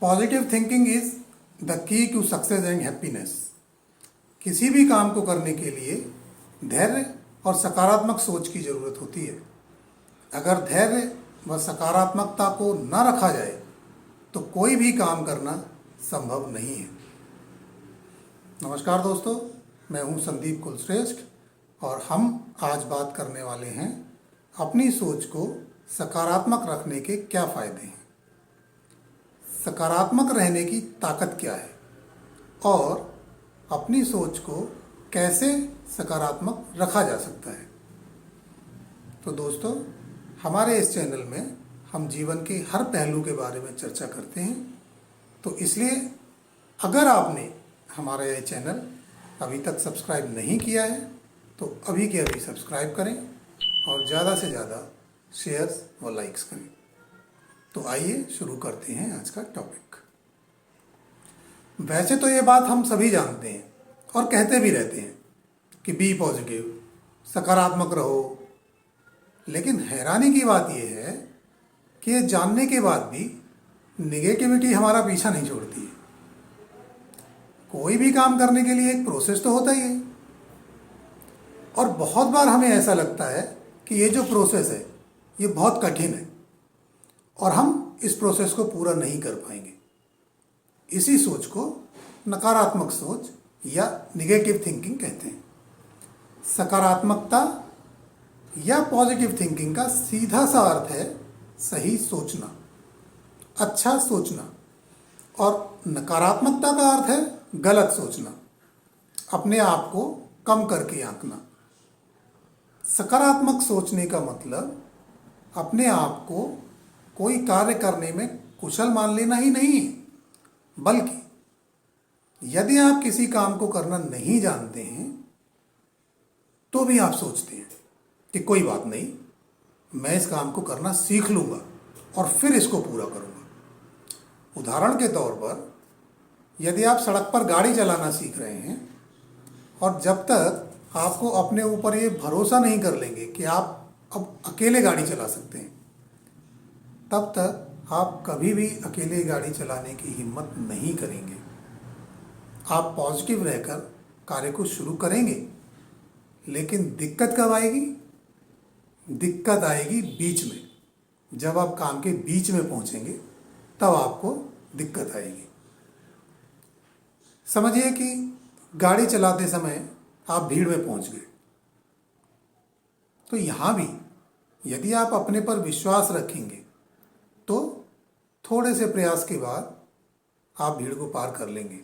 Positive thinking is the key to success and happiness. किसी भी काम को करने के लिए धैर्य और सकारात्मक सोच की ज़रूरत होती है। अगर धैर्य व सकारात्मकता को न रखा जाए तो कोई भी काम करना संभव नहीं है। नमस्कार दोस्तों, मैं हूं संदीप कुलश्रेष्ठ और हम आज बात करने वाले हैं अपनी सोच को सकारात्मक रखने के क्या फ़ायदे हैं, सकारात्मक रहने की ताकत क्या है और अपनी सोच को कैसे सकारात्मक रखा जा सकता है। तो दोस्तों, हमारे इस चैनल में हम जीवन के हर पहलू के बारे में चर्चा करते हैं। तो इसलिए अगर आपने हमारा ये चैनल अभी तक सब्सक्राइब नहीं किया है तो अभी के अभी सब्सक्राइब करें और ज़्यादा से ज़्यादा शेयर्स व लाइक्स करें। तो आइए शुरू करते हैं आज का टॉपिक। वैसे तो ये बात हम सभी जानते हैं और कहते भी रहते हैं कि बी पॉजिटिव, सकारात्मक रहो, लेकिन हैरानी की बात यह है कि ये जानने के बाद भी निगेटिविटी हमारा पीछा नहीं छोड़ती है। कोई भी काम करने के लिए एक प्रोसेस तो होता ही है और बहुत बार हमें ऐसा लगता है कि ये जो प्रोसेस है ये बहुत कठिन है और हम इस प्रोसेस को पूरा नहीं कर पाएंगे। इसी सोच को नकारात्मक सोच या निगेटिव थिंकिंग कहते हैं। सकारात्मकता या पॉजिटिव थिंकिंग का सीधा सा अर्थ है सही सोचना, अच्छा सोचना, और नकारात्मकता का अर्थ है गलत सोचना, अपने आप को कम करके आंकना। सकारात्मक सोचने का मतलब अपने आप को कोई कार्य करने में कुशल मान लेना ही नहीं है, बल्कि यदि आप किसी काम को करना नहीं जानते हैं तो भी आप सोचते हैं कि कोई बात नहीं, मैं इस काम को करना सीख लूँगा और फिर इसको पूरा करूँगा। उदाहरण के तौर पर यदि आप सड़क पर गाड़ी चलाना सीख रहे हैं और जब तक आपको अपने ऊपर ये भरोसा नहीं कर लेंगे कि आप अब अकेले गाड़ी चला सकते हैं, तब तक आप कभी भी अकेले गाड़ी चलाने की हिम्मत नहीं करेंगे। आप पॉजिटिव रहकर कार्य को शुरू करेंगे, लेकिन दिक्कत कब आएगी? दिक्कत आएगी बीच में। जब आप काम के बीच में पहुंचेंगे तब आपको दिक्कत आएगी। समझिए कि गाड़ी चलाते समय आप भीड़ में पहुंच गए, तो यहाँ भी यदि आप अपने पर विश्वास रखेंगे तो थोड़े से प्रयास के बाद आप भीड़ को पार कर लेंगे।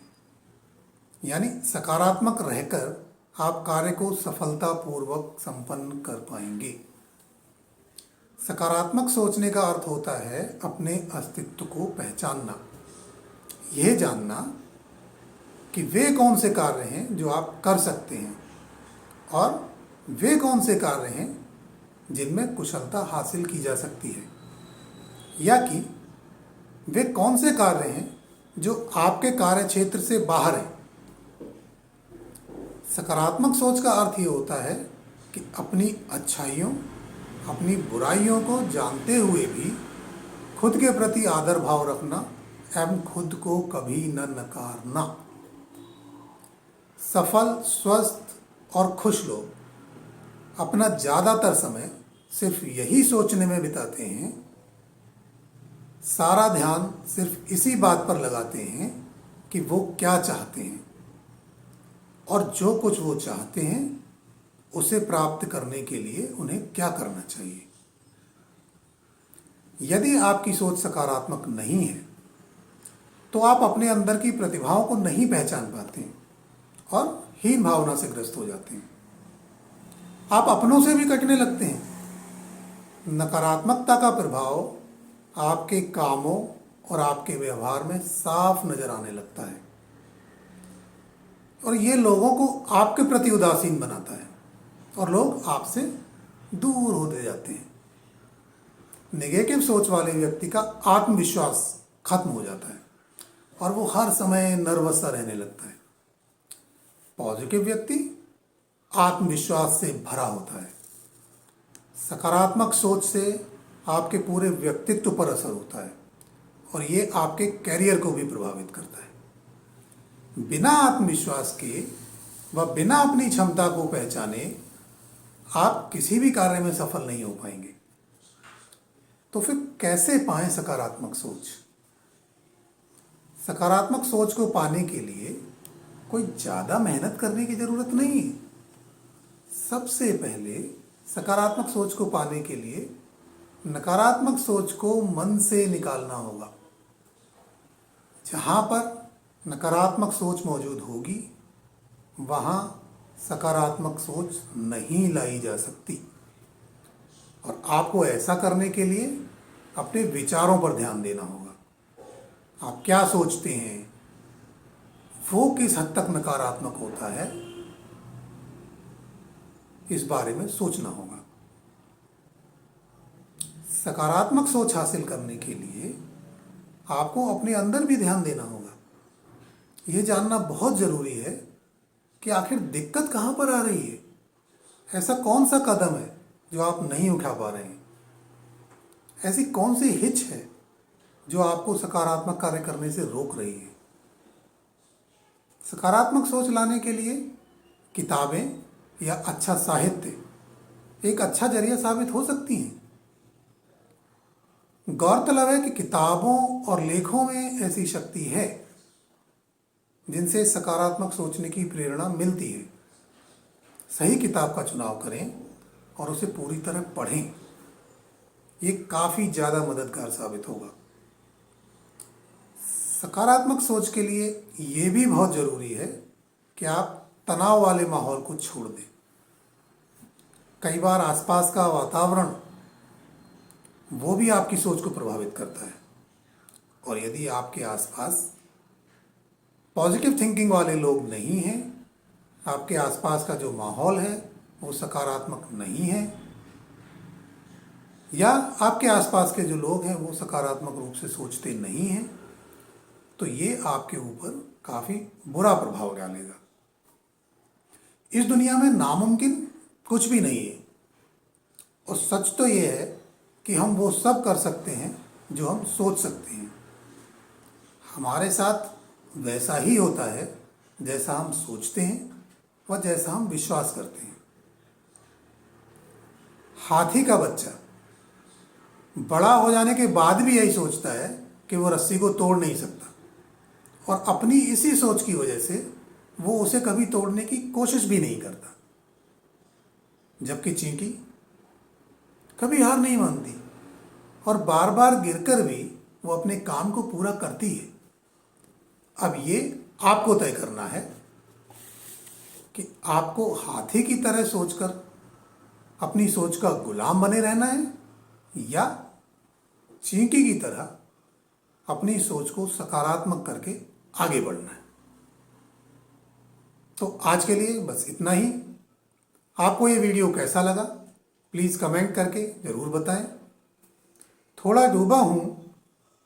यानी सकारात्मक रहकर आप कार्य को सफलतापूर्वक संपन्न कर पाएंगे। सकारात्मक सोचने का अर्थ होता है अपने अस्तित्व को पहचानना, यह जानना कि वे कौन से कार्य हैं जो आप कर सकते हैं और वे कौन से कार्य हैं जिनमें कुशलता हासिल की जा सकती है, या कि वे कौन से कार्य हैं जो आपके कार्य क्षेत्र से बाहर हैं। सकारात्मक सोच का अर्थ ये होता है कि अपनी अच्छाइयों, अपनी बुराइयों को जानते हुए भी खुद के प्रति आदर भाव रखना एवं खुद को कभी न नकारना। सफल, स्वस्थ और खुश लोग अपना ज़्यादातर समय सिर्फ यही सोचने में बिताते हैं, सारा ध्यान सिर्फ इसी बात पर लगाते हैं कि वो क्या चाहते हैं और जो कुछ वो चाहते हैं उसे प्राप्त करने के लिए उन्हें क्या करना चाहिए। यदि आपकी सोच सकारात्मक नहीं है तो आप अपने अंदर की प्रतिभाओं को नहीं पहचान पाते हैं और हीन भावना से ग्रस्त हो जाते हैं। आप अपनों से भी कटने लगते हैं। नकारात्मकता का प्रभाव आपके कामों और आपके व्यवहार में साफ नजर आने लगता है और ये लोगों को आपके प्रति उदासीन बनाता है और लोग आपसे दूर होते जाते हैं। नेगेटिव सोच वाले व्यक्ति का आत्मविश्वास खत्म हो जाता है और वो हर समय नर्वस सा रहने लगता है। पॉजिटिव व्यक्ति आत्मविश्वास से भरा होता है। सकारात्मक सोच से आपके पूरे व्यक्तित्व पर असर होता है और ये आपके कैरियर को भी प्रभावित करता है। बिना आत्मविश्वास के व बिना अपनी क्षमता को पहचाने आप किसी भी कार्य में सफल नहीं हो पाएंगे। तो फिर कैसे पाएं सकारात्मक सोच? सकारात्मक सोच को पाने के लिए कोई ज़्यादा मेहनत करने की ज़रूरत नहीं है। सबसे पहले सकारात्मक सोच को पाने के लिए नकारात्मक सोच को मन से निकालना होगा। जहाँ पर नकारात्मक सोच मौजूद होगी वहाँ सकारात्मक सोच नहीं लाई जा सकती। और आपको ऐसा करने के लिए अपने विचारों पर ध्यान देना होगा। आप क्या सोचते हैं, वो किस हद तक नकारात्मक होता है, इस बारे में सोचना होगा। सकारात्मक सोच हासिल करने के लिए आपको अपने अंदर भी ध्यान देना होगा। ये जानना बहुत ज़रूरी है कि आखिर दिक्कत कहाँ पर आ रही है। ऐसा कौन सा कदम है जो आप नहीं उठा पा रहे हैं? ऐसी कौन सी हिच है जो आपको सकारात्मक कार्य करने से रोक रही है? सकारात्मक सोच लाने के लिए किताबें या अच्छा साहित्य एक अच्छा जरिया साबित हो सकती हैं। गौरतलब है कि किताबों और लेखों में ऐसी शक्ति है जिनसे सकारात्मक सोचने की प्रेरणा मिलती है। सही किताब का चुनाव करें और उसे पूरी तरह पढ़ें। ये काफ़ी ज़्यादा मददगार साबित होगा। सकारात्मक सोच के लिए ये भी बहुत ज़रूरी है कि आप तनाव वाले माहौल को छोड़ दें। कई बार आसपास का वातावरण वो भी आपकी सोच को प्रभावित करता है। और यदि आपके आसपास पॉजिटिव थिंकिंग वाले लोग नहीं हैं, आपके आसपास का जो माहौल है वो सकारात्मक नहीं है, या आपके आसपास के जो लोग हैं वो सकारात्मक रूप से सोचते नहीं हैं, तो ये आपके ऊपर काफ़ी बुरा प्रभाव डालेगा। इस दुनिया में नामुमकिन कुछ भी नहीं है। और सच तो ये है कि हम वो सब कर सकते हैं जो हम सोच सकते हैं। हमारे साथ वैसा ही होता है जैसा हम सोचते हैं व जैसा हम विश्वास करते हैं। हाथी का बच्चा बड़ा हो जाने के बाद भी यही सोचता है कि वो रस्सी को तोड़ नहीं सकता, और अपनी इसी सोच की वजह से वो उसे कभी तोड़ने की कोशिश भी नहीं करता। जबकि चींटी कभी हार नहीं मानती और बार बार गिरकर भी वो अपने काम को पूरा करती है। अब ये आपको तय करना है कि आपको हाथी की तरह सोचकर अपनी सोच का गुलाम बने रहना है या चींटी की तरह अपनी सोच को सकारात्मक करके आगे बढ़ना है। तो आज के लिए बस इतना ही। आपको ये वीडियो कैसा लगा प्लीज़ कमेंट करके ज़रूर बताएं। थोड़ा डूबा हूँ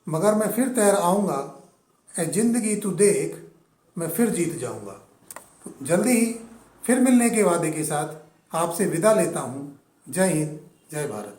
मगर मैं फिर तैर आऊँगा, ऐ जिंदगी तू देख मैं फिर जीत जाऊँगा। तो जल्दी ही फिर मिलने के वादे के साथ आपसे विदा लेता हूँ। जय हिंद, जय भारत।